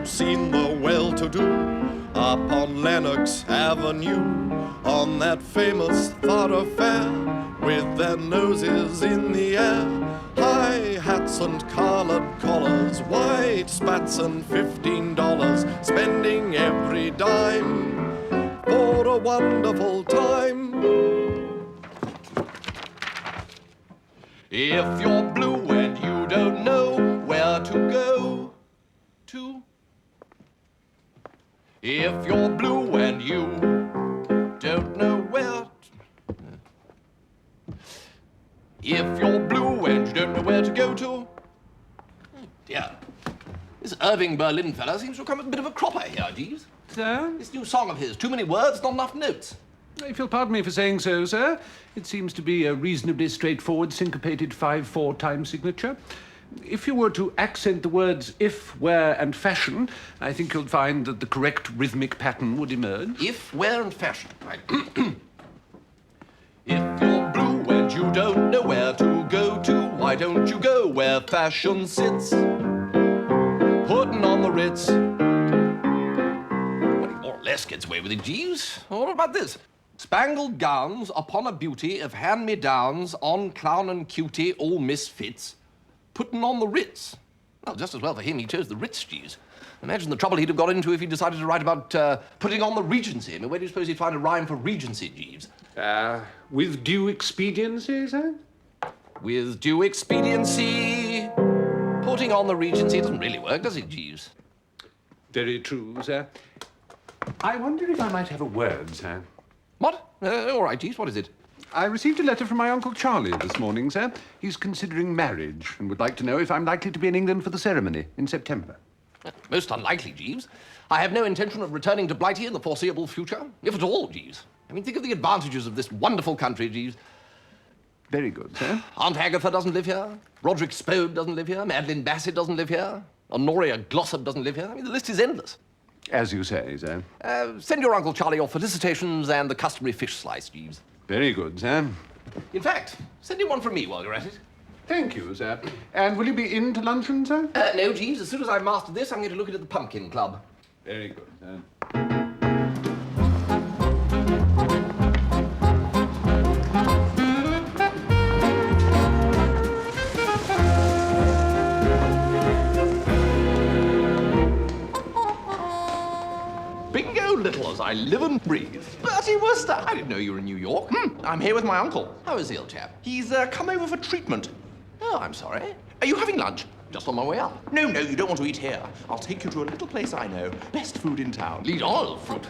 you've seen the well-to-do up on Lenox Avenue, on that famous thoroughfare, with their noses in the air, high hats and collared collars, white spats and $15, spending every dime for a wonderful time. If you're blue and you don't know where to go to, if you're blue and you don't know where if you're blue and you don't know where to go to. Oh dear. This Irving Berlin fella seems to have come with a bit of a cropper here, Jeeves. Sir? This new song of his, too many words, not enough notes. If you'll pardon me for saying so, sir, it seems to be a reasonably straightforward syncopated 5/4 time signature. If you were to accent the words if, where, and fashion, I think you'll find that the correct rhythmic pattern would emerge. If, where, and fashion. Right. If you're blue and you don't know where to go to, why don't you go where fashion sits? Putting on the Ritz. Well, he more or less gets away with it, Jeeves. What about this? Spangled gowns upon a beauty of hand-me-downs, on clown and cutie, all misfits. Putting on the Ritz. Well, just as well for him he chose the Ritz, Jeeves. Imagine the trouble he'd have got into if he decided to write about putting on the Regency. I mean, where do you suppose he'd find a rhyme for Regency, Jeeves? With due expediency, sir? With due expediency. Putting on the Regency doesn't really work, does it, Jeeves? Very true, sir. I wonder if I might have a word, sir. What? All right, Jeeves, what is it? I received a letter from my Uncle Charlie this morning, sir. He's considering marriage and would like to know if I'm likely to be in England for the ceremony in September. Most unlikely, Jeeves. I have no intention of returning to Blighty in the foreseeable future, if at all, Jeeves. I mean, think of the advantages of this wonderful country, Jeeves. Very good, sir. Aunt Agatha doesn't live here. Roderick Spode doesn't live here. Madeline Bassett doesn't live here. Honoria Glossop doesn't live here. I mean, the list is endless. As you say, sir. Send your Uncle Charlie your felicitations and the customary fish slice, Jeeves. Very good, sir. In fact, send him one from me while you're at it. Thank you, sir. And will you be in to luncheon, sir? No, Jeeves. As soon as I've mastered this, I'm going to look at the Pumpkin Club. Very good, sir. Bingo Little as I live and breathe. Bertie Wooster, I didn't know you were in New York. I'm here with my uncle. How is the old chap? He's come over for treatment. Oh, I'm sorry. Are you having lunch? Just on my way up. No, you don't want to eat here. I'll take you to a little place I know. Best food in town. Lead on, old fruit.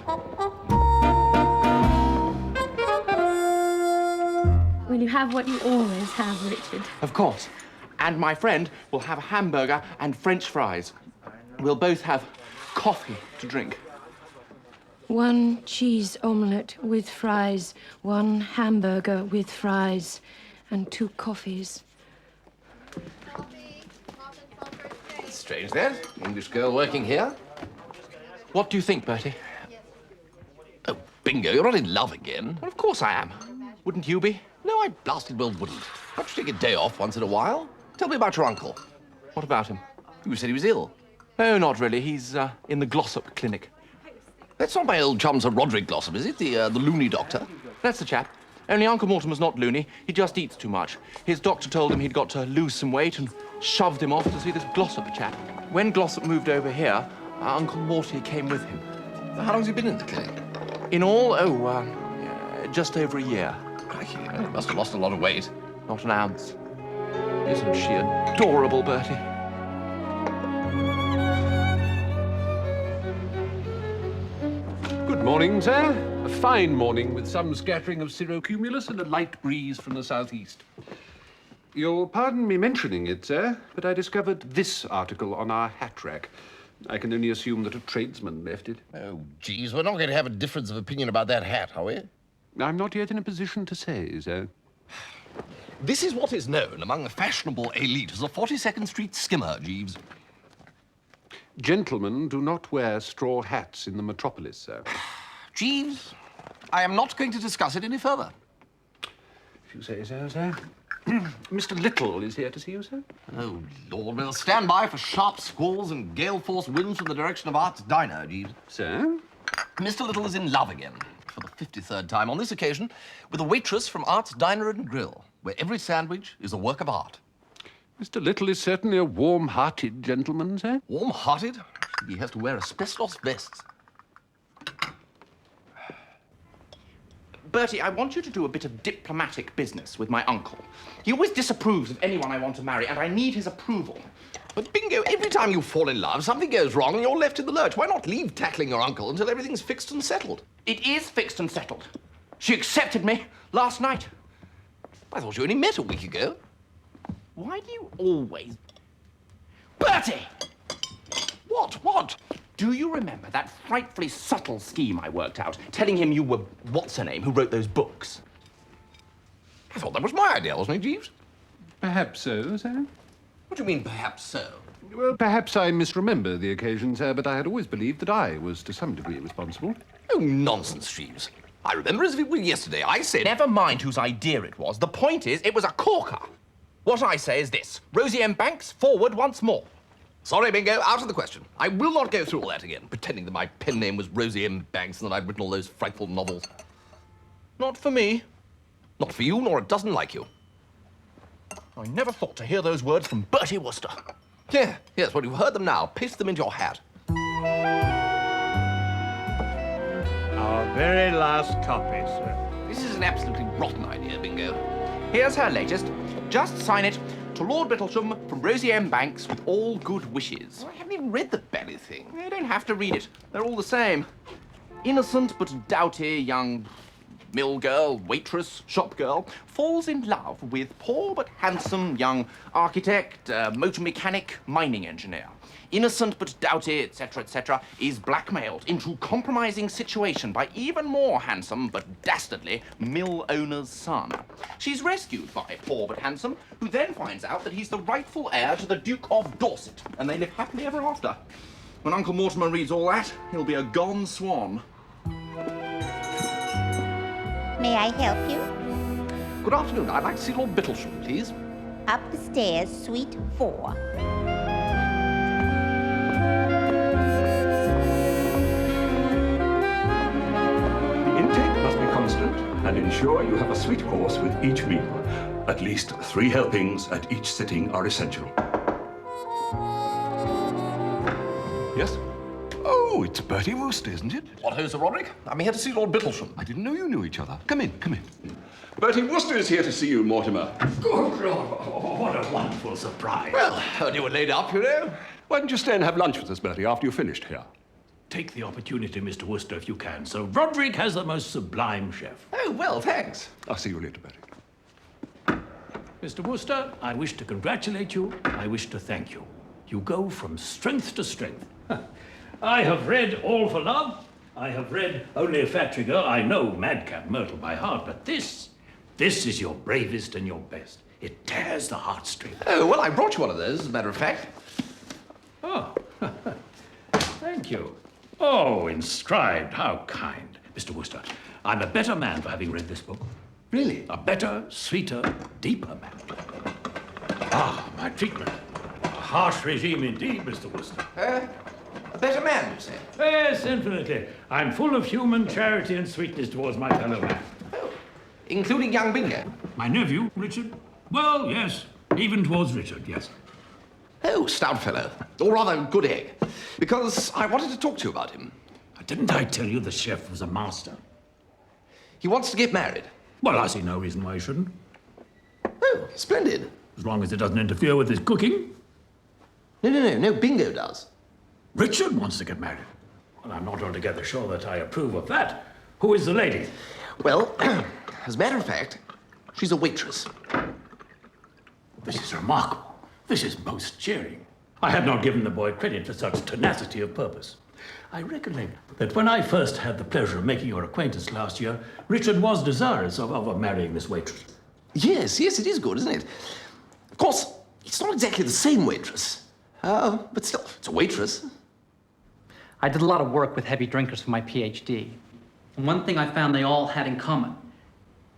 Will you have what you always have, Richard? Of course. And my friend will have a hamburger and French fries. We'll both have coffee to drink. 1 cheese omelette with fries, 1 hamburger with fries, and 2 coffees. Strange that. English girl working here. What do you think, Bertie? Oh, bingo, you're not in love again. Well, of course I am. Wouldn't you be? No, I blasted well wouldn't. Don't you take a day off once in a while? Tell me about your uncle. What about him? You said he was ill. Oh, not really. He's in the Glossop Clinic. That's not my old chum, Sir Roderick Glossop, is it? The loony doctor? That's the chap. Only Uncle Mortimer's not loony. He just eats too much. His doctor told him he'd got to lose some weight and shoved him off to see this Glossop chap. When Glossop moved over here, Uncle Morty came with him. How long has he been in the clinic? In all, just over a year. Crikey, he must have lost a lot of weight. Not an ounce. Isn't she adorable, Bertie? Good morning, sir. A fine morning with some scattering of cirrocumulus and a light breeze from the southeast. You'll pardon me mentioning it, sir, but I discovered this article on our hat rack. I can only assume that a tradesman left it. Oh, geez, we're not going to have a difference of opinion about that hat, are we? I'm not yet in a position to say, sir. This is what is known among the fashionable elite as a 42nd Street skimmer, Jeeves. Gentlemen do not wear straw hats in the metropolis, sir. Jeeves, I am not going to discuss it any further. If you say so, sir. Mr. Little is here to see you, sir. Oh, Lord, we'll stand by for sharp squalls and gale-force winds from the direction of Art's Diner, Jeeves. Sir? Mr. Little is in love again, for the 53rd time on this occasion, with a waitress from Art's Diner and Grill, where every sandwich is a work of art. Mr. Little is certainly a warm-hearted gentleman, sir. Warm-hearted? He has to wear asbestos vests. Bertie, I want you to do a bit of diplomatic business with my uncle. He always disapproves of anyone I want to marry, and I need his approval. But Bingo, every time you fall in love, something goes wrong and you're left in the lurch. Why not leave tackling your uncle until everything's fixed and settled? It is fixed and settled. She accepted me last night. I thought you only met a week ago. Why do you always... Bertie! What? Do you remember that frightfully subtle scheme I worked out, telling him you were what's-her-name who wrote those books? I thought that was my idea, wasn't it, Jeeves? Perhaps so, sir. What do you mean, perhaps so? Well, perhaps I misremember the occasion, sir, but I had always believed that I was to some degree responsible. Oh, nonsense, Jeeves. I remember as if it were yesterday. I said... Never mind whose idea it was. The point is, it was a corker. What I say is this. Rosie M. Banks, forward once more. Sorry, Bingo, out of the question. I will not go through all that again, pretending that my pen name was Rosie M. Banks and that I'd written all those frightful novels. Not for me. Not for you, nor a dozen like you. I never thought to hear those words from Bertie Wooster. Yeah, yes, well, you've heard them now. Paste them into your hat. Our very last copy, sir. This is an absolutely rotten idea, Bingo. Here's her latest. Just sign it. To Lord Bittlesham from Rosie M. Banks with all good wishes. I haven't even read the belly thing. You don't have to read it. They're all the same. Innocent but doughty young mill girl, waitress, shop girl, falls in love with poor but handsome young architect, motor mechanic, mining engineer. Innocent but doughty, etc., is blackmailed into compromising situation by even more handsome but dastardly mill owner's son. She's rescued by poor but handsome, who then finds out that he's the rightful heir to the Duke of Dorset, and they live happily ever after. When Uncle Mortimer reads all that, he'll be a gone swan. May I help you? Good afternoon. I'd like to see Lord Bittlesham, please. Up the stairs, suite 4. The intake must be constant and ensure you have a sweet course with each meal. At least 3 helpings at each sitting are essential. Yes? Oh, it's Bertie Wooster, isn't it? What ho, Sir Roderick? I'm here to see Lord Bittlesham. I didn't know you knew each other. Come in, come in. Bertie Wooster is here to see you, Mortimer. Good Lord, what a wonderful surprise. Well, heard you were laid up, you know. Why don't you stay and have lunch with us, Bertie, after you've finished here? Take the opportunity, Mr. Wooster, if you can. Sir Roderick has the most sublime chef. Oh, well, thanks. I'll see you later, Bertie. Mr. Wooster, I wish to congratulate you. I wish to thank you. You go from strength to strength. I have read All for Love. I have read Only a Factory Girl. I know Madcap Myrtle by heart, but this is your bravest and your best. It tears the heartstrings. Oh, well, I brought you one of those, as a matter of fact. Oh, thank you. Oh, inscribed, how kind. Mr. Wooster, I'm a better man for having read this book. Really? A better, sweeter, deeper man. Ah, my treatment. A harsh regime indeed, Mr. Wooster. A better man, you say? Yes, infinitely. I'm full of human charity and sweetness towards my fellow man. Oh, including young Bingo? My nephew, Richard? Well, yes. Even towards Richard, yes. Oh, stout fellow. Or rather, good egg. Because I wanted to talk to you about him. Didn't I tell you the chef was a master? He wants to get married. Well, I see no reason why he shouldn't. Oh, splendid. As long as it doesn't interfere with his cooking. No, Bingo does. Richard wants to get married. Well, I'm not altogether sure that I approve of that. Who is the lady? Well, as a matter of fact, she's a waitress. This is remarkable. This is most cheering. I had not given the boy credit for such tenacity of purpose. I recollect that when I first had the pleasure of making your acquaintance last year, Richard was desirous of marrying this waitress. Yes, it is good, isn't it? Of course, it's not exactly the same waitress. But still, it's a waitress. I did a lot of work with heavy drinkers for my PhD. And one thing I found they all had in common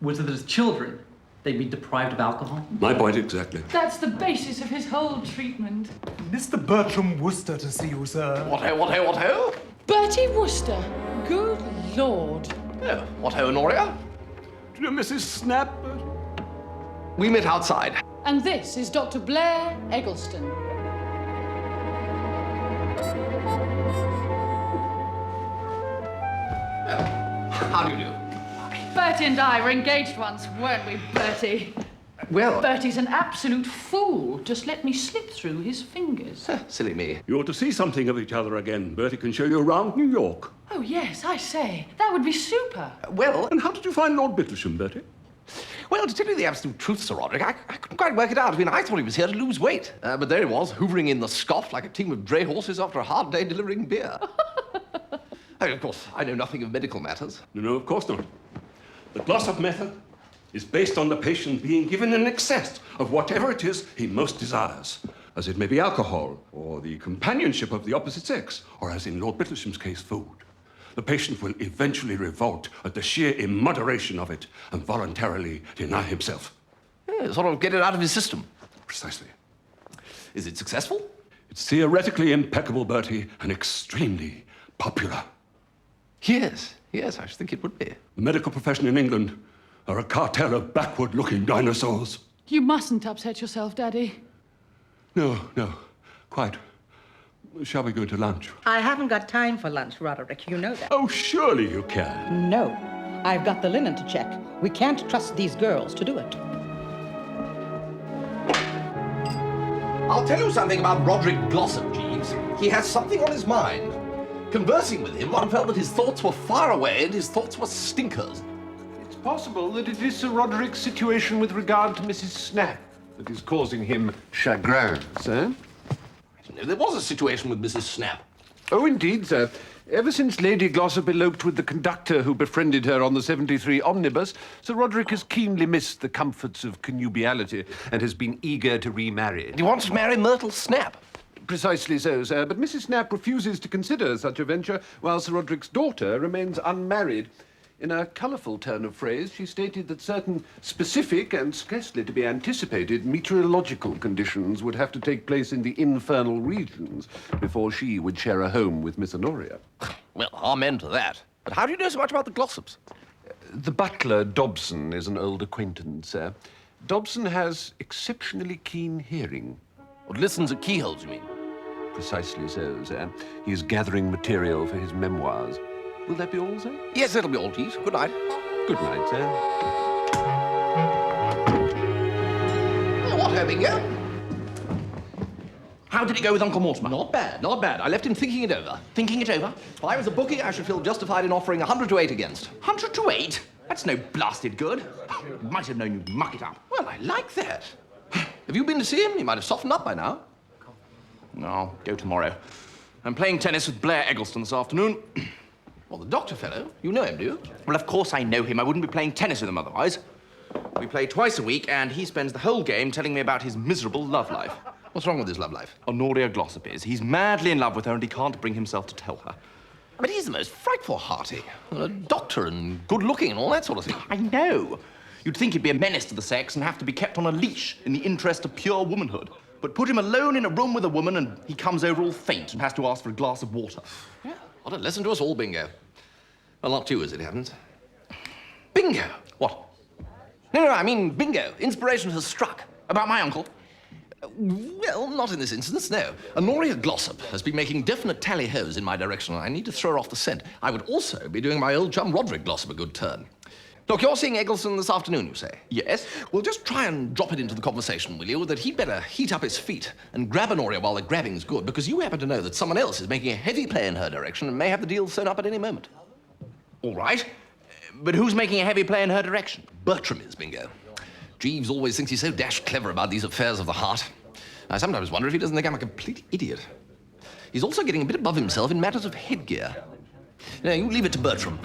was that as children, They'd be deprived of alcohol? My point exactly. That's the basis of his whole treatment. Mr. Bertram Wooster to see you, sir. What-ho? Bertie Wooster. Good Lord. Oh, what-ho, Honoria? Do you know Mrs. Snap? We met outside. And this is Dr. Blair Eggleston. How do you do? Bertie and I were engaged once, weren't we, Bertie? Well... Bertie's an absolute fool. Just let me slip through his fingers. Silly me. You ought to see something of each other again. Bertie can show you around New York. Oh, yes, I say. That would be super. Well... And how did you find Lord Bittlesham, Bertie? Well, to tell you the absolute truth, Sir Roderick, I couldn't quite work it out. I mean, I thought he was here to lose weight. But there he was, hoovering in the scoff like a team of dray horses after a hard day delivering beer. I mean, of course, I know nothing of medical matters. No, of course not. The Glossop method is based on the patient being given an excess of whatever it is he most desires, as it may be alcohol, or the companionship of the opposite sex, or as in Lord Bittlesham's case, food. The patient will eventually revolt at the sheer immoderation of it and voluntarily deny himself. Yeah, sort of get it out of his system. Precisely. Is it successful? It's theoretically impeccable, Bertie, and extremely popular. Yes, I should think it would be. The medical profession in England are a cartel of backward-looking dinosaurs. You mustn't upset yourself, Daddy. No, quite. Shall we go to lunch? I haven't got time for lunch, Roderick. You know that. Oh, surely you can. No. I've got the linen to check. We can't trust these girls to do it. I'll tell you something about Roderick Glossop, Jeeves. He has something on his mind. Conversing with him, one felt that his thoughts were far away and his thoughts were stinkers. It's possible that it is Sir Roderick's situation with regard to Mrs. Snap that is causing him chagrin, sir. No, there was a situation with Mrs. Snap. Oh, indeed, sir. Ever since Lady Glossop eloped with the conductor who befriended her on the 73 omnibus, Sir Roderick has keenly missed the comforts of connubiality and has been eager to remarry. He wants to marry Myrtle Snap. Precisely so, sir, but Mrs. Snap refuses to consider such a venture, while Sir Roderick's daughter remains unmarried. In a colourful turn of phrase, she stated that certain specific and scarcely to be anticipated meteorological conditions would have to take place in the infernal regions before she would share a home with Miss Honoria. Well, amen to that. But how do you know so much about the Glossops? The butler, Dobson, is an old acquaintance, sir. Dobson has exceptionally keen hearing. What listens at keyholes, you mean? Precisely so, sir. He is gathering material for his memoirs. Will that be all, sir? Yes, that'll be all, Jeeves. Good night. Good night, sir. Well, what, Bingo? How did it go with Uncle Mortimer? Not bad, not bad. I left him thinking it over. Thinking it over? If I was a bookie, I should feel justified in offering 100 to 8 against. 100 to 8? That's no blasted good. Might have known you'd muck it up. Well, I like that. Have you been to see him? He might have softened up by now. No, I'll go tomorrow. I'm playing tennis with Blair Eggleston this afternoon. Well, the doctor fellow. You know him, do you? Well, of course I know him. I wouldn't be playing tennis with him otherwise. We play twice a week, and he spends the whole game telling me about his miserable love life. What's wrong with his love life? Honoria Glossop is. He's madly in love with her, and he can't bring himself to tell her. But he's the most frightful hearty. A doctor and good-looking and all that sort of thing. I know. You'd think he'd be a menace to the sex and have to be kept on a leash in the interest of pure womanhood. But put him alone in a room with a woman, and he comes over all faint and has to ask for a glass of water. Yeah, what a lesson to us all, Bingo. Well, not you, as it happens. Bingo! What? No, I mean bingo. Inspiration has struck. About my uncle? Well, not in this instance, no. Honoria Glossop has been making definite tally-hos in my direction, and I need to throw her off the scent. I would also be doing my old chum Roderick Glossop a good turn. Look, you're seeing Eggleston this afternoon, you say? Yes. Well, just try and drop it into the conversation, will you, that he'd better heat up his feet and grab Honoria while the grabbing's good, because you happen to know that someone else is making a heavy play in her direction and may have the deal sewn up at any moment. All right. But who's making a heavy play in her direction? Bertram is, Bingo. Jeeves always thinks he's so dashed clever about these affairs of the heart. I sometimes wonder if he doesn't think I'm a complete idiot. He's also getting a bit above himself in matters of headgear. Now, you leave it to Bertram.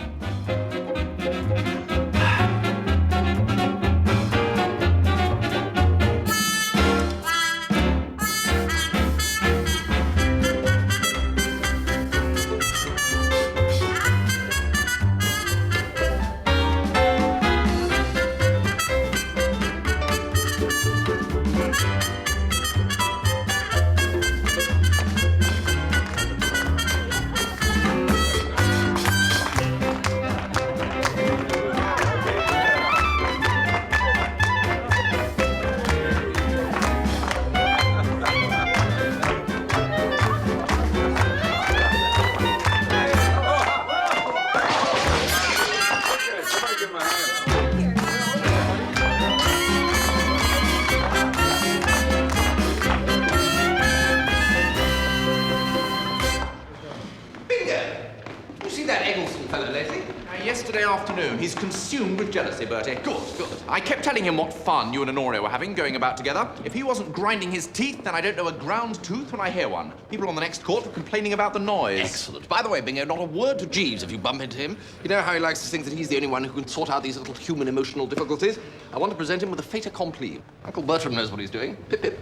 see that Eggleston fellow lately? Yesterday afternoon. He's consumed with jealousy, Bertie. Good, good. I kept telling him what fun you and Honoria were having going about together. If he wasn't grinding his teeth, then I don't know a ground tooth when I hear one. People on the next court were complaining about the noise. Excellent. By the way, Bingo, not a word to Jeeves if you bump into him. You know how he likes to think that he's the only one who can sort out these little human emotional difficulties? I want to present him with a fait accompli. Uncle Bertram knows what he's doing. Pip, pip.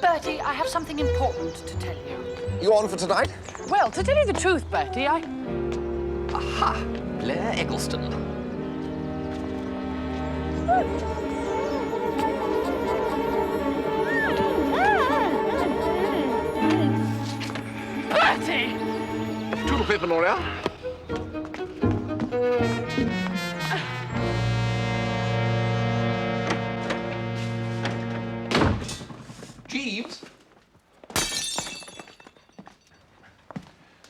Bertie, I have something important to tell you. You on for tonight? Well, to tell you the truth, Bertie, Aha! Blair Eggleston. Bertie! Toodle pip, Honoria. Jeeves?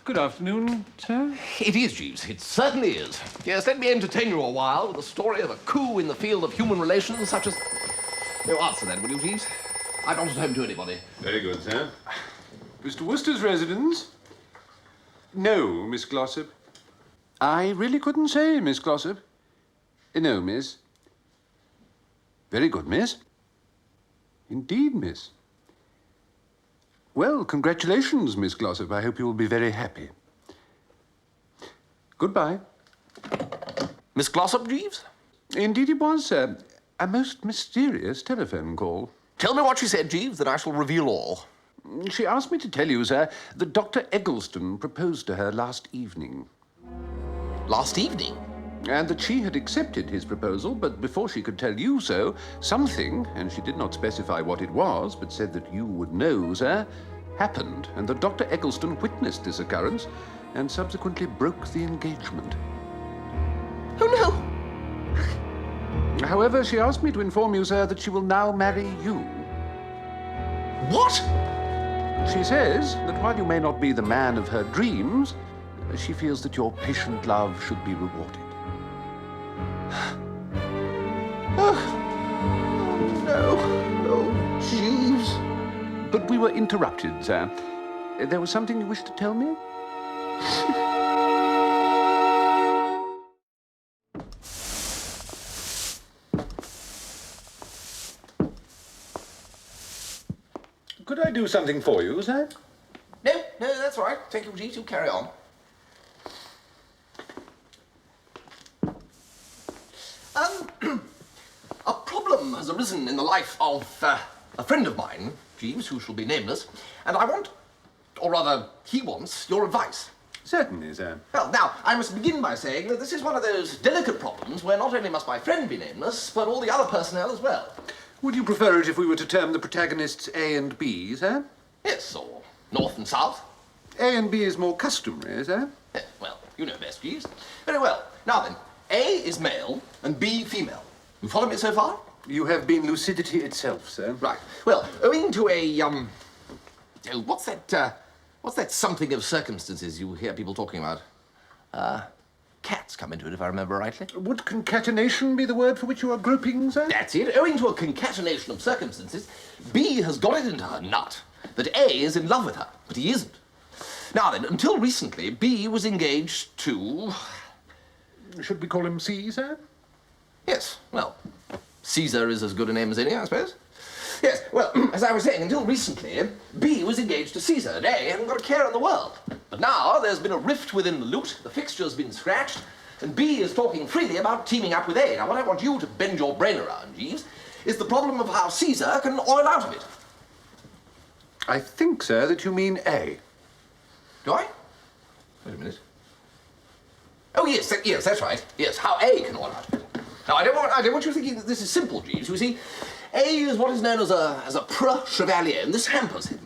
Good afternoon, sir. It is, Jeeves. It certainly is. Yes, let me entertain you a while with a story of a coup in the field of human relations, such as... No, answer that, will you, Jeeves? I'm not at home to anybody. Very good, sir. Mr. Worcester's residence? No, Miss Glossop. I really couldn't say, Miss Glossop. No, miss. Very good, miss. Indeed, miss. Well, congratulations, Miss Glossop. I hope you will be very happy. Goodbye. Miss Glossop, Jeeves? Indeed it was, sir. A most mysterious telephone call. Tell me what she said, Jeeves, then I shall reveal all. She asked me to tell you, sir, that Dr. Eggleston proposed to her last evening. Last evening? And that she had accepted his proposal, but before she could tell you so, something, and she did not specify what it was, but said that you would know, sir, happened, and that Dr. Eggleston witnessed this occurrence and subsequently broke the engagement. Oh, no! However, she asked me to inform you, sir, that she will now marry you. What? She says that while you may not be the man of her dreams, she feels that your patient love should be rewarded. Oh, no. Oh, Jeeves. But we were interrupted, sir. There was something you wished to tell me? Could I do something for you, sir? No, that's all right. Thank you, Jeeves. You carry on. A problem has arisen in the life of a friend of mine, Jeeves, who shall be nameless, and I want, or rather, he wants, your advice. Certainly, sir. Well, now, I must begin by saying that this is one of those delicate problems where not only must my friend be nameless, but all the other personnel as well. Would you prefer it if we were to term the protagonists A and B, sir? Yes, or North and South. A and B is more customary, sir? Yeah, well, you know best, Jeeves. Very well. Now then, A is male and B female. You follow me so far? You have been lucidity itself, sir. Right. Well, owing to a, what's that something of circumstances you hear people talking about? Cats come into it, if I remember rightly. Would concatenation be the word for which you are groping, sir? That's it. Owing to a concatenation of circumstances, B has got it into her nut that A is in love with her, but he isn't. Now then, until recently, B was engaged to... Should we call him C, sir? Yes, well, Caesar is as good a name as any, I suppose. Yes, well, as I was saying, until recently, B was engaged to Caesar, and A hadn't got a care in the world. But now there's been a rift within the lute, the fixture's been scratched, and B is talking freely about teaming up with A. Now, what I want you to bend your brain around, Jeeves, is the problem of how Caesar can oil out of it. I think, sir, that you mean A. Do I? Wait a minute. Oh, yes, that's right. Yes, how A can oil out of it. Now, I don't want you thinking that this is simple, Jeeves. You see, A is what is known as a preux chevalier, and this hampers him.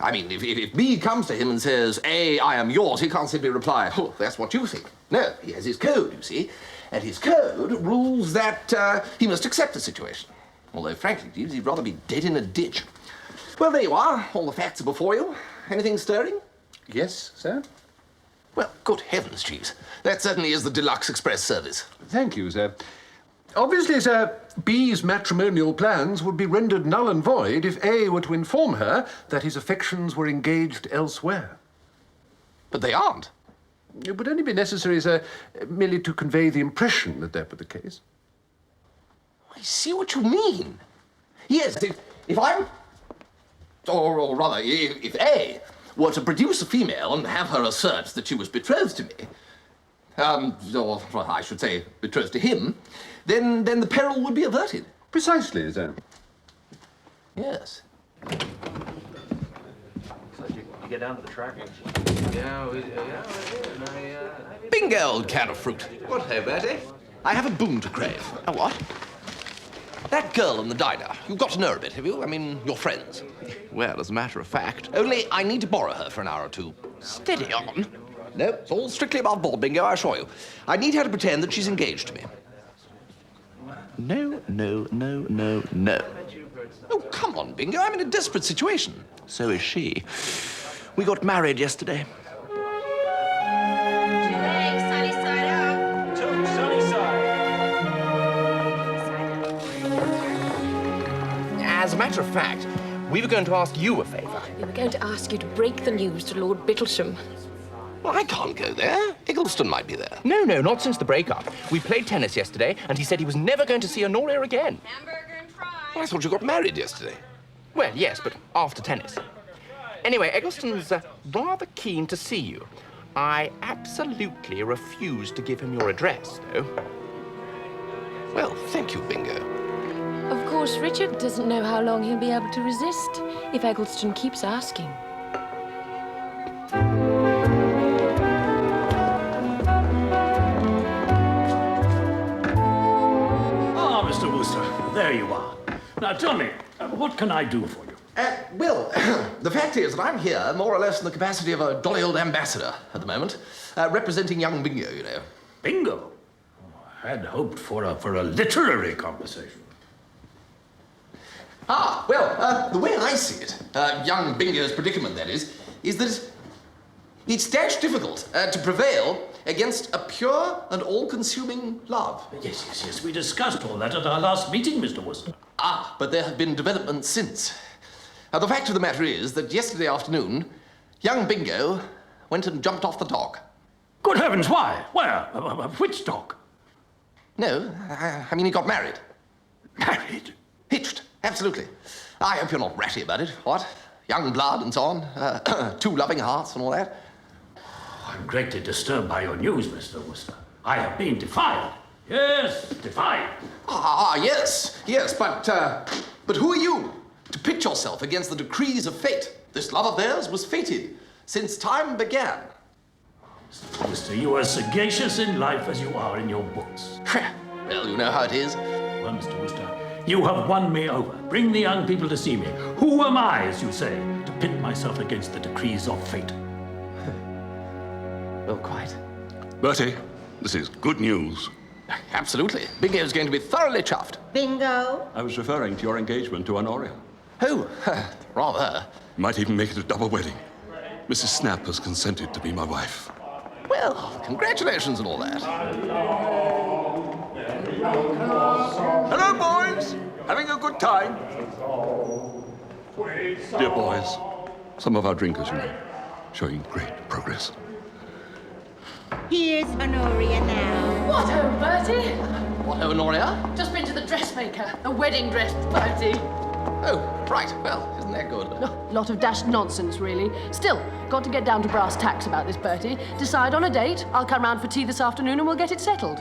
I mean, if B comes to him and says, A, I am yours, he can't simply reply, oh, that's what you think. No, he has his code, you see, and his code rules that he must accept the situation. Although, frankly, Jeeves, he'd rather be dead in a ditch. Well, there you are. All the facts are before you. Anything stirring? Yes, sir. Well, good heavens, Jeeves. That certainly is the deluxe express service. Thank you, sir. Obviously, sir, B's matrimonial plans would be rendered null and void if A were to inform her that his affections were engaged elsewhere. But they aren't. It would only be necessary, sir, merely to convey the impression that that were the case. I see what you mean. Yes, if I'm... Or rather, if A were to produce a female and have her assert that she was betrothed to me, or well, I should say betrothed to him, then the peril would be averted. Precisely, sir. Yes. You get down to the track. Bingo, old can of fruit. What ho, Bertie? I have a boon to crave. A what? That girl in the diner, you've got to know her a bit, have you? I mean, you're friends. Well, as a matter of fact. Only I need to borrow her for an hour or two. Steady on. No, it's all strictly above board, Bingo, I assure you. I need her to pretend that she's engaged to me. No, no, no, no, no. Oh, come on, Bingo, I'm in a desperate situation. So is she. We got married yesterday. Sunny side up. Two sunny side. As a matter of fact, we were going to ask you a favour. We were going to ask you to break the news to Lord Bittlesham. Well, I can't go there. Eggleston might be there. No, not since the breakup. We played tennis yesterday, and he said he was never going to see Honoria again. Hamburger and fries. Well, I thought you got married yesterday. Well, yes, but after tennis. Anyway, Eggleston's rather keen to see you. I absolutely refuse to give him your address, though. Well, thank you, Bingo. Of course, Richard doesn't know how long he'll be able to resist if Eggleston keeps asking. Ah, Mr. Wooster, there you are. Now tell me, what can I do for you? Well, the fact is that I'm here more or less in the capacity of a jolly old ambassador at the moment, representing young Bingo, you know. Bingo? Oh, I had hoped for a literary conversation. The way I see it, young Bingo's predicament, that is that it's dashed difficult to prevail against a pure and all-consuming love. Yes, we discussed all that at our last meeting, Mr. Wooster. But there have been developments since. The fact of the matter is that yesterday afternoon, young Bingo went and jumped off the dock. Good heavens, why? Where? Which dock? No, I mean he got married. Married? Hitched, absolutely. I hope you're not ratty about it, what? Young blood and so on, two loving hearts and all that. I'm greatly disturbed by your news, Mr. Wooster. I have been defiled. Yes, defiled. Yes, but who are you to pit yourself against the decrees of fate? This love of theirs was fated since time began. Mr. Wooster, you are as sagacious in life as you are in your books. Well, you know how it is. Well, Mr. Wooster, you have won me over. Bring the young people to see me. Who am I, as you say, to pit myself against the decrees of fate? Well, quite. Bertie, this is good news. Absolutely. Bingo's going to be thoroughly chuffed. Bingo. I was referring to your engagement to Honoria. Oh, rather. Might even make it a double wedding. Mrs. Snap has consented to be my wife. Well, congratulations and all that. Hello, boys! Having a good time? Dear boys, some of our drinkers, you know, showing great progress. Here's Honoria now. What ho, Bertie? What, Honoria? Just been to the dressmaker. A wedding dress party. Oh, right. Well, isn't that good? Lot of dashed nonsense, really. Still, got to get down to brass tacks about this, Bertie. Decide on a date. I'll come round for tea this afternoon and we'll get it settled.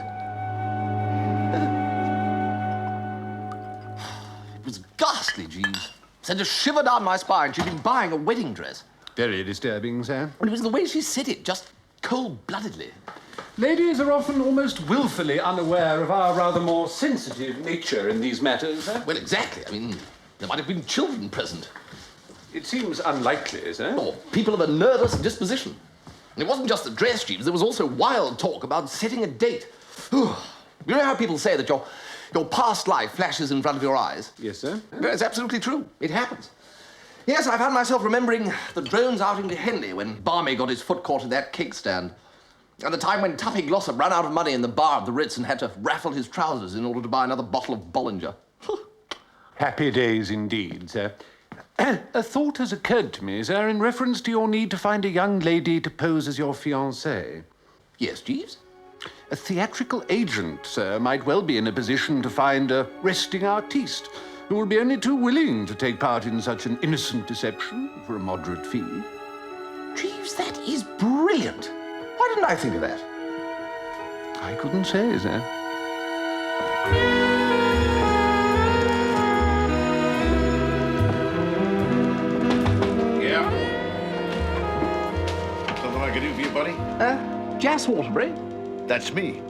It was ghastly, Jeeves. Sent a shiver down my spine. She'd been buying a wedding dress. Very disturbing, sir. And it was the way she said it, just cold-bloodedly. Ladies are often almost willfully unaware of our rather more sensitive nature in these matters, sir. Well, exactly. I mean, there might have been children present. It seems unlikely, sir. Or people of a nervous disposition. And it wasn't just the dress, Jeeves. There was also wild talk about setting a date. You know how people say that your past life flashes in front of your eyes? Yes, sir. Well, it's absolutely true. It happens. Yes, I found myself remembering the drones outing to Henley when Barmy got his foot caught in that cake stand. At the time when Tuffy Glossop ran out of money in the bar of the Ritz and had to raffle his trousers in order to buy another bottle of Bollinger. Happy days indeed, sir. A thought has occurred to me, sir, in reference to your need to find a young lady to pose as your fiancée. Yes, Jeeves? A theatrical agent, sir, might well be in a position to find a resting artiste who will be only too willing to take part in such an innocent deception for a moderate fee. Jeeves, that is brilliant. Why didn't I think of that? I couldn't say, sir. Yeah? Something I can do for you, buddy? Jas Waterbury? That's me.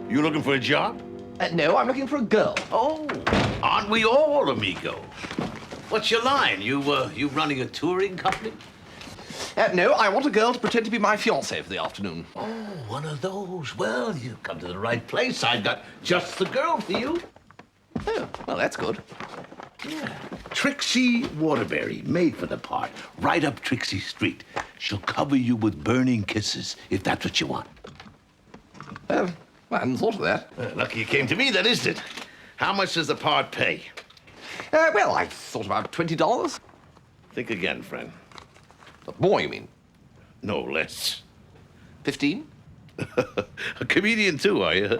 You looking for a job? No, I'm looking for a girl. Oh, aren't we all, amigo? What's your line? You running a touring company? No, I want a girl to pretend to be my fiancée for the afternoon. Oh, one of those. Well, you've come to the right place. I've got just the girl for you. Oh, well, that's good. Yeah. Trixie Waterbury, made for the part. Right up Trixie Street. She'll cover you with burning kisses, if that's what you want. Well, I hadn't thought of that. Lucky you came to me, then, isn't it? How much does the part pay? Well, I thought about $20. Think again, friend. More, you mean? No, less. 15? A comedian, too, are you?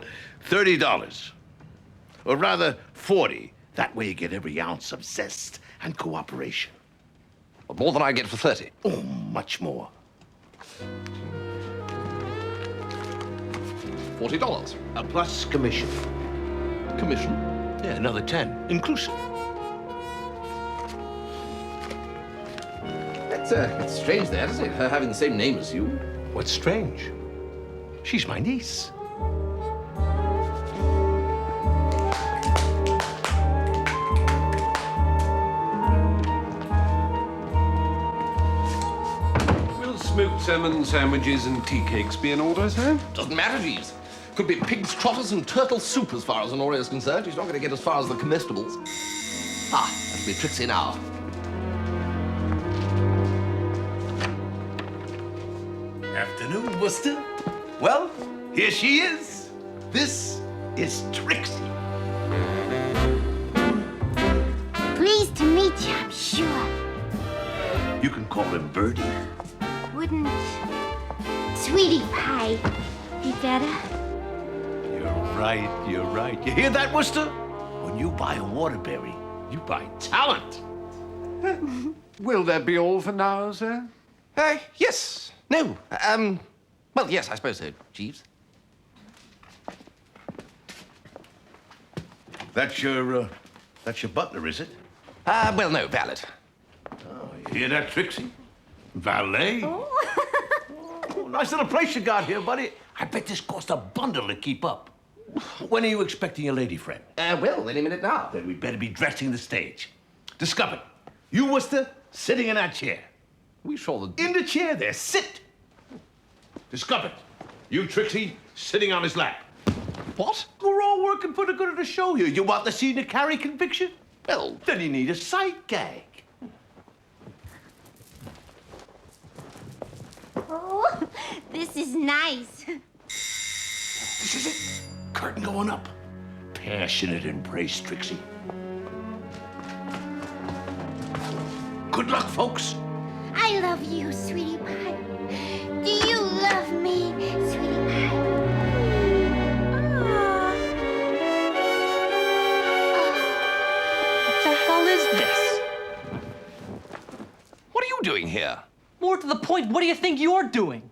$30. Or rather, 40. That way you get every ounce of zest and cooperation. Well, more than I get for 30. Oh, much more. $40. Plus commission. Commission? Yeah, another 10, inclusive. It's strange that, isn't it? Her having the same name as you. What's strange? She's my niece. Will smoked salmon sandwiches and tea cakes be in order, sir? Doesn't matter, Jeeves. Could be pig's trotters and turtle soup as far as Honoria is concerned. She's not going to get as far as the comestibles. That'll be Trixie now. Afternoon, Worcester. Well, here she is. This is Trixie. Pleased to meet you, I'm sure. You can call him Birdie. Wouldn't Sweetie Pie be better? You're right. You hear that, Worcester? When you buy a Waterbury, you buy talent. Will that be all for now, sir? Yes. No. Well, yes, I suppose so, Jeeves. That's your butler, is it? Well, no, valet. Oh, you hear that, Trixie? Valet? Oh, nice little place you got here, buddy. I bet this cost a bundle to keep up. When are you expecting a lady friend? Well, any minute now. Then we better be dressing the stage. Discover. You, Worcester, sitting in that chair. We sure In the chair there, sit. Discover. You, Trixie, sitting on his lap. What? We're all working for the good of the show here. You want the scene to carry conviction? Well, then you need a sight gag. Oh, this is nice. This is it. Curtain going up. Passionate embrace, Trixie. Good luck, folks. I love you, Sweetie Pie. Do you love me, Sweetie Pie? What the hell is this? What are you doing here? More to the point, what do you think you're doing?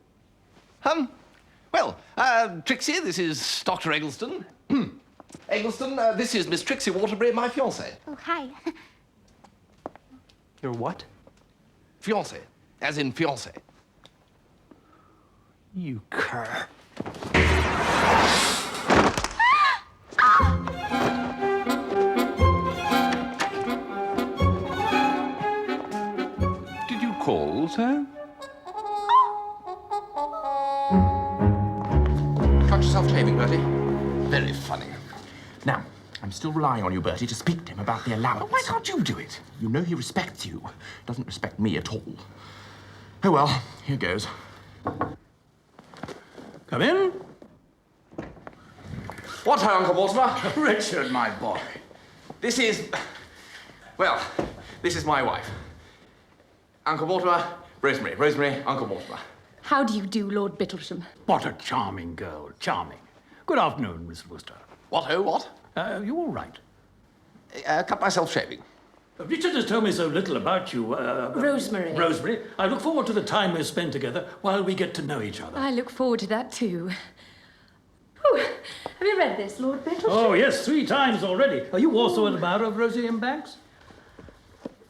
Well, Trixie, this is Dr. Eggleston. Eggleston, this is Miss Trixie Waterbury, my fiancée. Oh, hi. Your what? Fiancée, as in fiancée. You cur. Did you call, sir? Cut yourself shaving, Bertie. Very funny. Now, I'm still relying on you, Bertie, to speak to him about the allowance. Why can't you do it? You know he respects you. Doesn't respect me at all. Oh, well, here goes. Come in. What ho, Uncle Mortimer? Richard, my boy. This is my wife. Uncle Mortimer, Rosemary. Rosemary, Uncle Mortimer. How do you do, Lord Bittlesham? What a charming girl, charming. Good afternoon, Miss Wooster. What, oh, what? You all right? Cut myself shaving. Richard has told me so little about you. Rosemary. Rosemary, I look forward to the time we'll spend together while we get to know each other. I look forward to that too. Whew. Have you read this, Lord Bittlesham? Oh, yes, 3 times already. Are you also an admirer of Rosie M. Banks?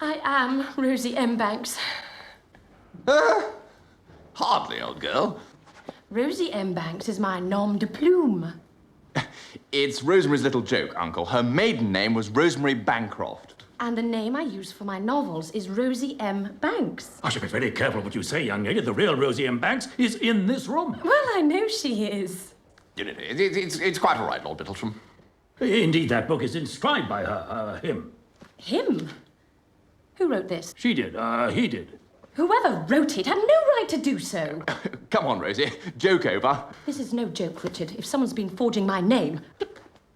I am Rosie M. Banks. Hardly, old girl. Rosie M. Banks is my nom de plume. It's Rosemary's little joke, Uncle. Her maiden name was Rosemary Bancroft. And the name I use for my novels is Rosie M. Banks. I should be very careful what you say, young lady. The real Rosie M. Banks is in this room. Well, I know she is. It's quite all right, Lord Bittlesham. Indeed, that book is inscribed by her, him. Him? Who wrote this? She did, he did. Whoever wrote it had no right to do so. Come on, Rosie. Joke over. This is no joke, Richard. If someone's been forging my name...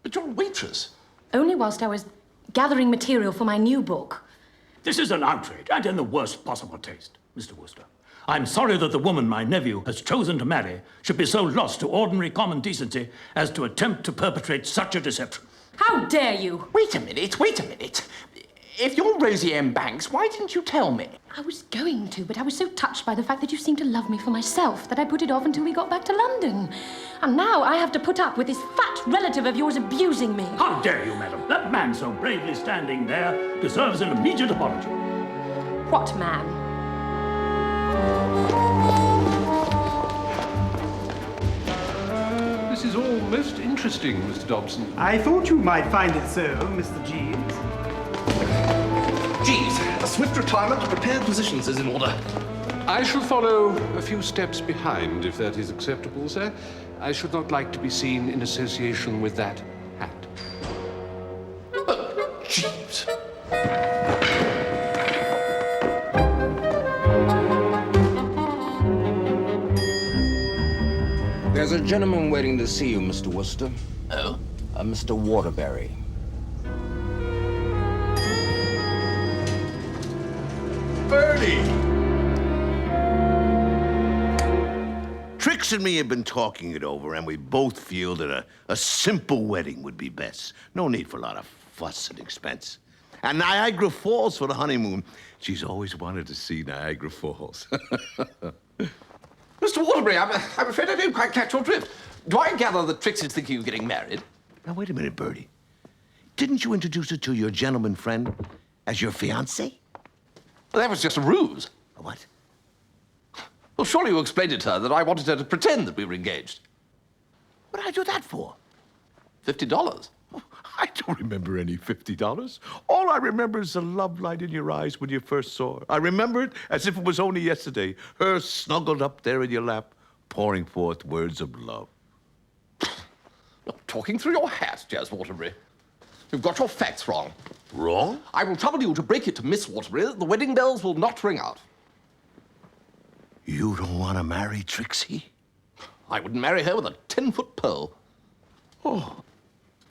But you're a waitress. Only whilst I was gathering material for my new book. This is an outrage, and in the worst possible taste, Mr. Wooster. I'm sorry that the woman my nephew has chosen to marry should be so lost to ordinary common decency as to attempt to perpetrate such a deception. How dare you? Wait a minute. If you're Rosie M. Banks, why didn't you tell me? I was going to, but I was so touched by the fact that you seemed to love me for myself that I put it off until we got back to London. And now I have to put up with this fat relative of yours abusing me. How dare you, madam? That man so bravely standing there deserves an immediate apology. What man? This is all most interesting, Mr. Dobson. I thought you might find it so, Mr. Jeeves. Jeeves, a swift retirement to prepared positions is in order. I shall follow a few steps behind, if that is acceptable, sir. I should not like to be seen in association with that hat. Jeeves. There's a gentleman waiting to see you, Mr. Wooster. Oh? Mr. Waterbury. Bertie! Trix and me have been talking it over, and we both feel that a simple wedding would be best. No need for a lot of fuss and expense. And Niagara Falls for the honeymoon. She's always wanted to see Niagara Falls. Mr. Waterbury, I'm afraid I didn't quite catch your drift. Do I gather that Trix is thinking of getting married? Now, wait a minute, Bertie. Didn't you introduce her to your gentleman friend as your fiancé? Well, that was just a ruse. What? Well, surely you explained it to her that I wanted her to pretend that we were engaged. What did I do that for? $50. I don't remember any $50. All I remember is the love light in your eyes when you first saw her. I remember it as if it was only yesterday. Her snuggled up there in your lap, pouring forth words of love. You're talking through your hat, Jazz Waterbury. You've got your facts wrong. Wrong? I will trouble you to break it to Miss Waterbury that the wedding bells will not ring out. You don't want to marry Trixie? I wouldn't marry her with a 10-foot pole. Oh,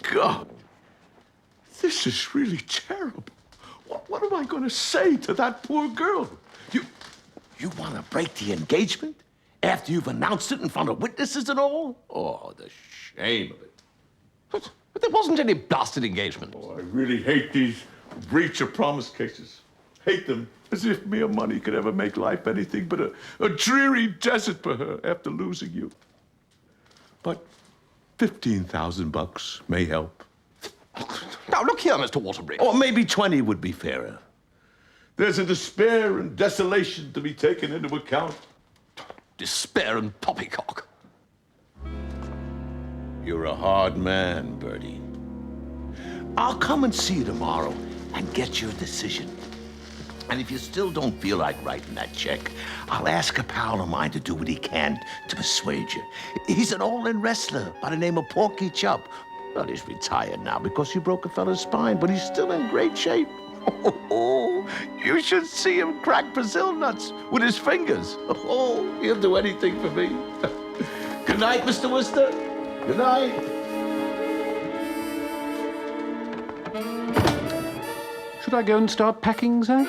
God. This is really terrible. What am I going to say to that poor girl? You want to break the engagement after you've announced it in front of witnesses and all? Oh, the shame of it. But there wasn't any blasted engagement. Oh, I really hate these breach of promise cases. Hate them as if mere money could ever make life anything but a dreary desert for her after losing you. But $15,000 may help. Now, look here, Mr. Waterbury. Or maybe 20 would be fairer. There's a despair and desolation to be taken into account. Despair and poppycock. You're a hard man, Bertie. I'll come and see you tomorrow and get your decision. And if you still don't feel like writing that check, I'll ask a pal of mine to do what he can to persuade you. He's an all-in wrestler by the name of Porky Chop. Well, he's retired now because he broke a fella's spine, but he's still in great shape. Oh, you should see him crack Brazil nuts with his fingers. Oh, he'll do anything for me. Good night, Mr. Worcester. Good night. Should I go and start packing, sir?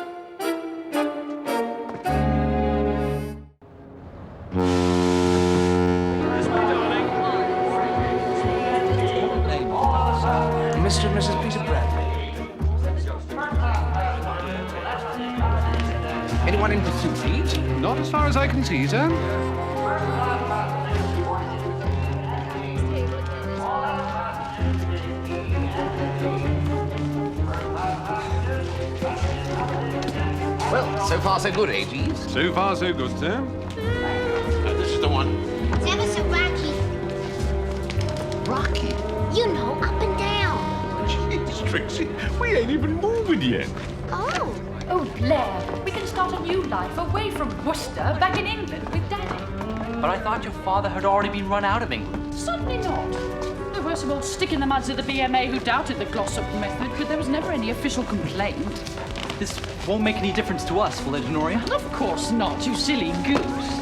Mr. and Mrs. Peter Bradley. Anyone in pursuit, Jeeves? Not as far as I can see, sir. Well, so far so good, eh, Jeeves? So far so good, sir. This is the one. It's ever so rocky. Rocky. You know, up and down. Jeez, Trixie, we ain't even moving yet. Oh. Oh, Blair, we can start a new life away from Worcester, back in England with Daddy. But I thought your father had already been run out of England. Certainly not. There were some old stick-in-the-muds at the BMA who doubted the Glossop method, but there was never any official complaint. This won't make any difference to us, will it, Honoria? Of course not, you silly goose.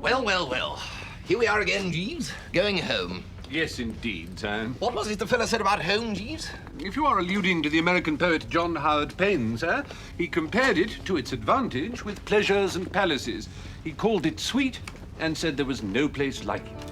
Well, well, well. Here we are again, Jeeves. Going home. Yes, indeed, sir. What was it the fella said about home, Jeeves? If you are alluding to the American poet John Howard Payne, sir, he compared it to its advantage with pleasures and palaces. He called it sweet and said there was no place like it.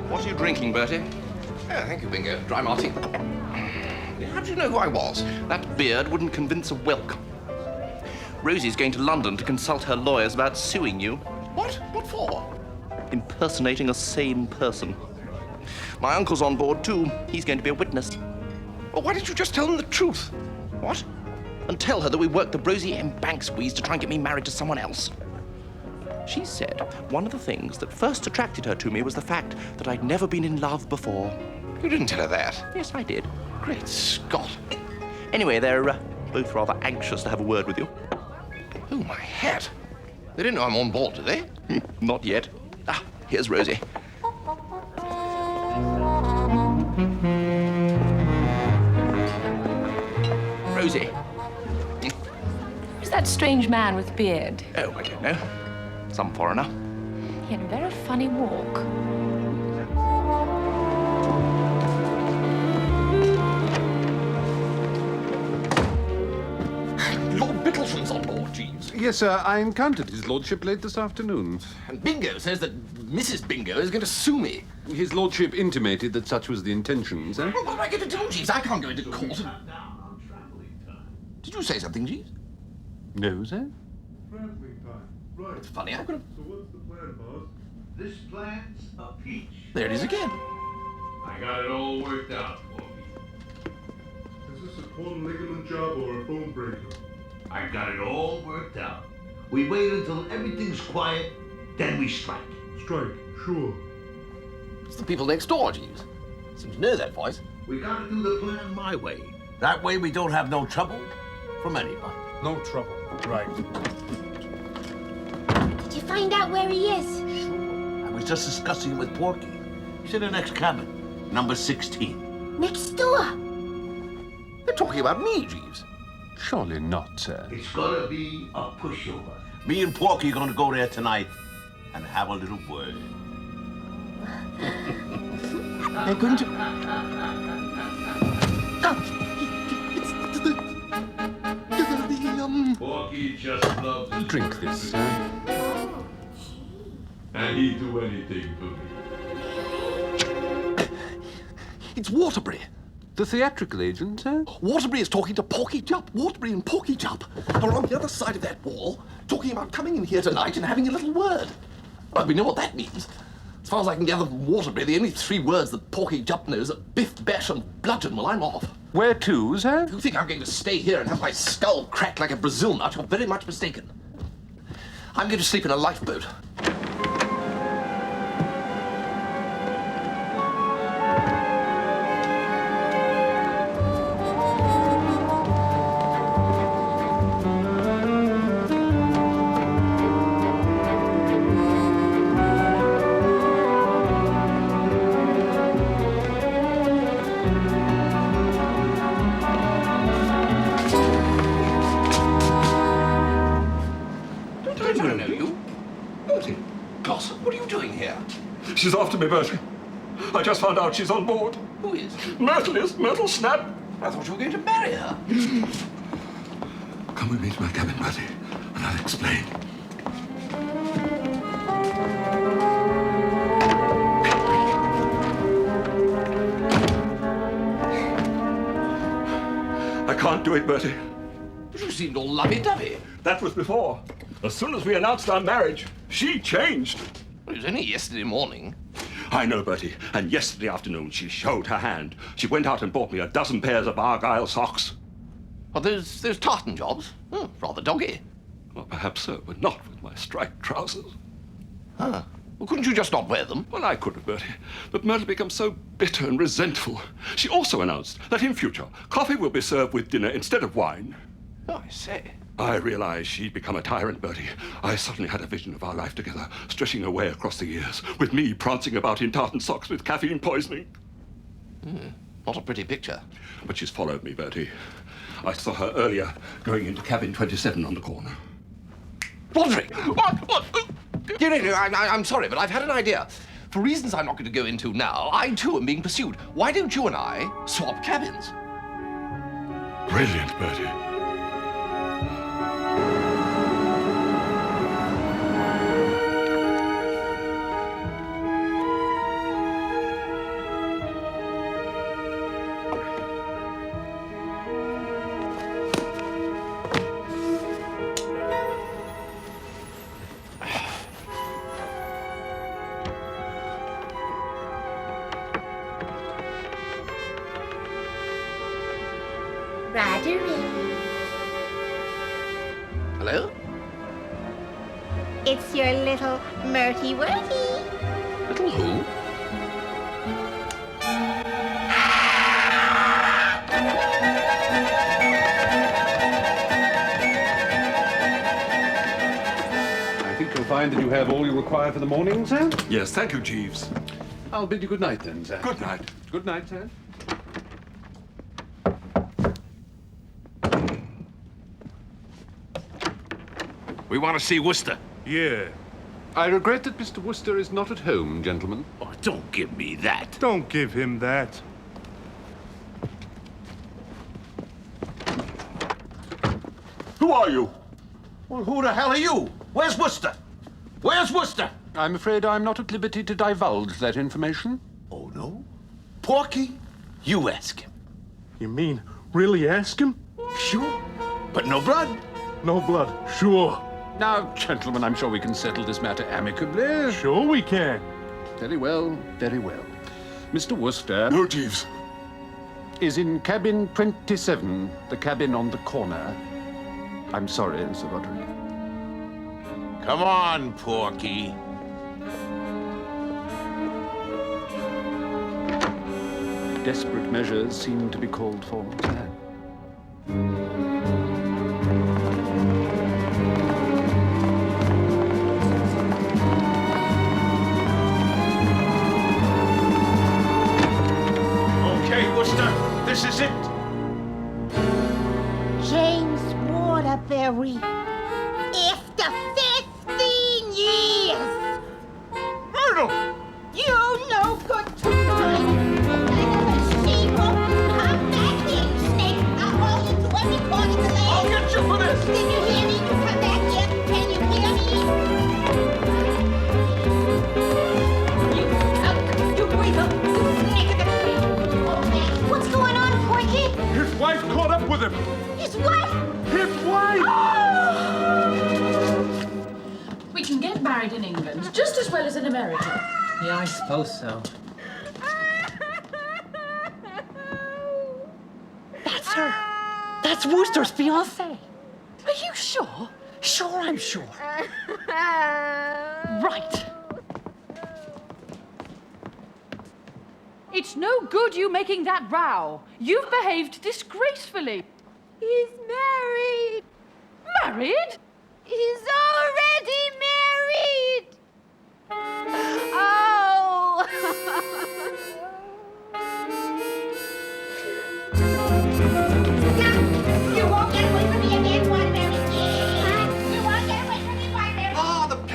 What are you drinking, Bertie? Oh, thank you, Bingo. Dry martini. How do you know who I was? That beard wouldn't convince a whelk. Rosie's going to London to consult her lawyers about suing you. What? What for? Impersonating a sane person. My uncle's on board, too. He's going to be a witness. Well, why didn't you just tell them the truth? What? And tell her that we worked the Rosie M. Bank squeeze to try and get me married to someone else. She said one of the things that first attracted her to me was the fact that I'd never been in love before. You didn't tell her that? Yes, I did. Great Scott. Anyway, they're both rather anxious to have a word with you. Oh, my hat. They didn't know I'm on board, do they? Not yet. Ah, here's Rosie. Rosie. Who's that strange man with beard? Oh, I don't know. Some foreigner. He had a very funny walk. Lord Bittlesham's on board, Jeeves. Yes, sir. I encountered his lordship late this afternoon. And Bingo says that Mrs. Bingo is going to sue me. His lordship intimated that such was the intention, sir. Well, what am I going to do, Jeeves? I can't go into court. Did you say something, Jeeves? No, sir. Right. It's funny, I could have... So what's the plan, boss? This plan's a peach. There it is again. I got it all worked out for you. Is this a torn ligament job or a bone breaker? I got it all worked out. We wait until everything's quiet, then we strike. Strike, sure. It's the people next door, Jeeves. Seem to know that voice. We gotta do the plan my way. That way we don't have no trouble from anybody. No trouble. Right. Did you find out where he is? I was just discussing it with Porky. He's in the next cabin, number 16. Next door. They're talking about me, Jeeves. Surely not, sir. It's gonna be a pushover. Me and Porky are gonna go there tonight and have a little word. They're going to... Porky just loves his Drink this, sir. And he'd do anything for me. It's Waterbury. The theatrical agent, sir? Waterbury is talking to Porky Jupp. Waterbury and Porky Jupp are on the other side of that wall, talking about coming in here tonight and having a little word. Well, we know what that means. As far as I can gather from Waterbury, the only three words that Porky Jupp knows are biff, bash, and bludgeon. Well, I'm off. Where to, sir? If you think I'm going to stay here and have my skull cracked like a Brazil nut, you're very much mistaken. I'm going to sleep in a lifeboat. I don't know you. Bertie, Glossop, what are you doing here? She's after me, Bertie. I just found out she's on board. Who is? Myrtle is. Myrtle Snap. I thought you were going to marry her. Come with me to my cabin, Bertie, and I'll explain. I can't do it, Bertie. You seemed all lovey-dovey. That was before. As soon as we announced our marriage, she changed. It was only yesterday morning. I know, Bertie. And yesterday afternoon, she showed her hand. She went out and bought me a dozen pairs of Argyle socks. Well, those tartan jobs? Rather doggy. Well, perhaps so, but not with my striped trousers. Huh. Well, couldn't you just not wear them? Well, I could have, Bertie. But Myrtle becomes so bitter and resentful. She also announced that in future, coffee will be served with dinner instead of wine. Oh, I say. I realized she'd become a tyrant, Bertie. I suddenly had a vision of our life together, stretching away across the years, with me prancing about in tartan socks with caffeine poisoning. Not a pretty picture. But she's followed me, Bertie. I saw her earlier going into cabin 27 on the corner. Roderick! What? No, I'm sorry, but I've had an idea. For reasons I'm not going to go into now, I too am being pursued. Why don't you and I swap cabins? Brilliant, Bertie. Hello? It's your little Murty Wurty. Little who? I think you'll find that you have all you require for the morning, sir. Yes, thank you, Jeeves. I'll bid you good night then, sir. Good night. Good night, sir. We want to see Worcester. Yeah. I regret that Mr. Worcester is not at home, gentlemen. Oh, don't give me that. Don't give him that. Who are you? Well, who the hell are you? Where's Worcester? Where's Worcester? I'm afraid I'm not at liberty to divulge that information. Oh, no? Porky? You ask him. You mean really ask him? Sure. But no blood? No blood, sure. Now, gentlemen, I'm sure we can settle this matter amicably. Sure we can. Very well, very well. Mr. Worcester... No, Jeeves. ...is in cabin 27, the cabin on the corner. I'm sorry, Sir Roderick. Come on, Porky. Desperate measures seem to be called for, sir. This is it. James Waterbury. After 15 years. Myrtle! You no good to she won't come back here, you snake. I'll haul you to every corner of the land. I'll get you for this. Did you hear me? You come back here. Can you hear me? You skunk. You weasel. You snake of the tree. What's going on, Porky? His wife caught up with him. His wife? His wife! We can get married in England just as well as in America. Yeah, I suppose so. That's her. That's Worcester's fiancée. Are you sure? Sure, I'm sure. Right. It's no good you making that row. You've behaved disgracefully. He's married. Married? He's already married. Oh. You won't get away from me again, Waterbury. You won't get away from me, Waterbury.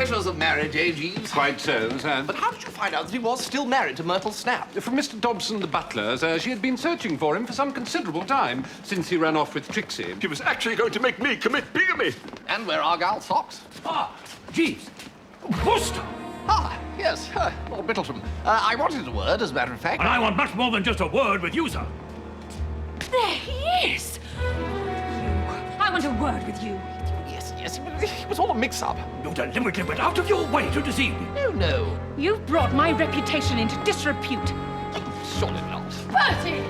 pressures of marriage, eh, Jeeves? Quite so, sir. But how did you find out that he was still married to Myrtle Snap? From Mr. Dobson, the butler, sir. She had been searching for him for some considerable time since he ran off with Trixie. She was actually going to make me commit bigamy. And wear Argyle socks. Ah, Jeeves. Worcester! Ah, yes, Lord Middleton. I wanted a word, as a matter of fact. And I want much more than just a word with you, sir. There he is! I want a word with you. Yes, it was all a mix-up. You deliberately went out of your way to deceive me. No. You've brought my reputation into disrepute. Surely not. Bertie!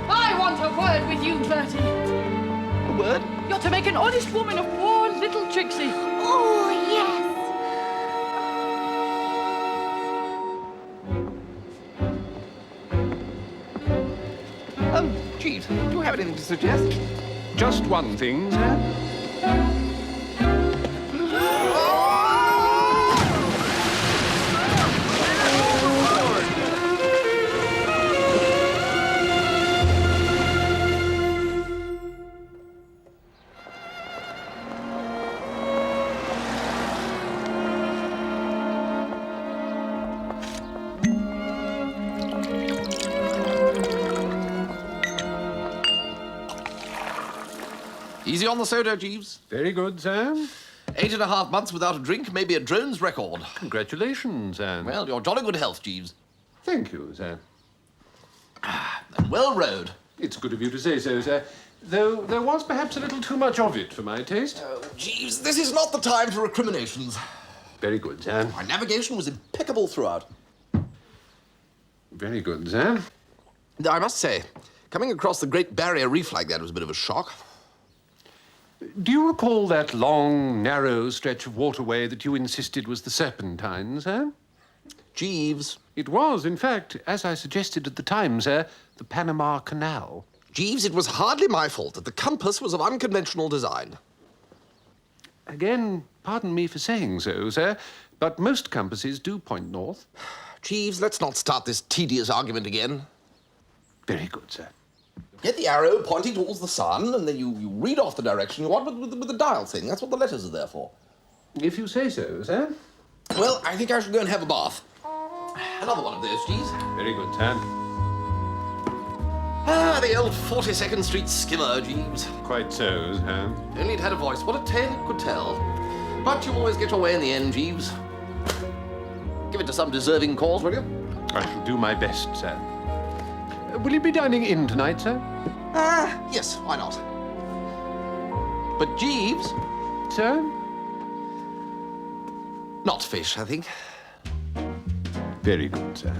I want a word with you, Bertie. A word? You're to make an honest woman of poor little Trixie. Oh, yes. Jeeves, do you have anything to suggest? Just one thing, sir. Easy on the soda, Jeeves. Very good, sir. 8.5 months without a drink may be a drone's record. Congratulations, sir. Well, your jolly good health, Jeeves. Thank you, sir. And well rowed. It's good of you to say so, sir. Though there was perhaps a little too much of it for my taste. Jeeves, this is not the time for recriminations. Very good, sir. My navigation was impeccable throughout. Very good, sir. I must say, coming across the Great Barrier Reef like that was a bit of a shock. Do you recall that long, narrow stretch of waterway that you insisted was the Serpentine, sir? Jeeves. It was, in fact, as I suggested at the time, sir, the Panama Canal. Jeeves, it was hardly my fault that the compass was of unconventional design. Again, pardon me for saying so, sir, but most compasses do point north. Jeeves, let's not start this tedious argument again. Very good, sir. Get the arrow pointing towards the sun, and then you read off the direction you want with the dial thing. That's what the letters are there for. If you say so, sir. Well, I think I should go and have a bath. Another one of those, Jeeves. Very good, sir. Ah, the old 42nd Street skimmer, Jeeves. Quite so, sir. Only it had a voice. What a tale it could tell. But you always get your way in the end, Jeeves. Give it to some deserving cause, will you? I shall do my best, sir. Will you be dining in tonight, sir? Yes, why not? But Jeeves? Sir? Not fish, I think. Very good, sir.